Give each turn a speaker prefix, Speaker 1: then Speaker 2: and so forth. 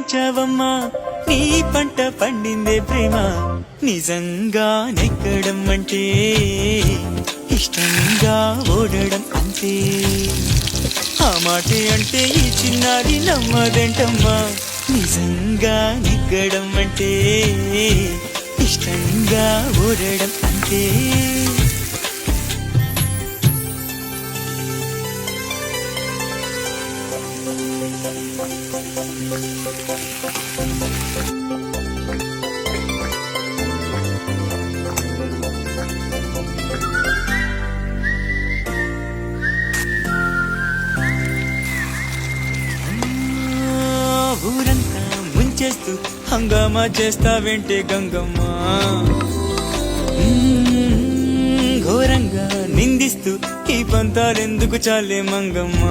Speaker 1: పండించావమ్మా నీ పంట పండిందే ప్రేమ నిజంగా నెగ్గడం అంటే ఇష్టంగా ఓడడం అంతే ఆ మాటే అంటే ఈ చిన్నారి నమ్మదేంటమ్మా నిజంగా నెగ్గడం అంటే ఇష్టంగా ఓడడం అంతే ఊరంతా ముంచేస్తూ హంగామా చేస్తావేంటే గంగమ్మ ఘోరంగా నిందిస్తూ ఈ పంతాలెందుకు చాలే మంగమ్మ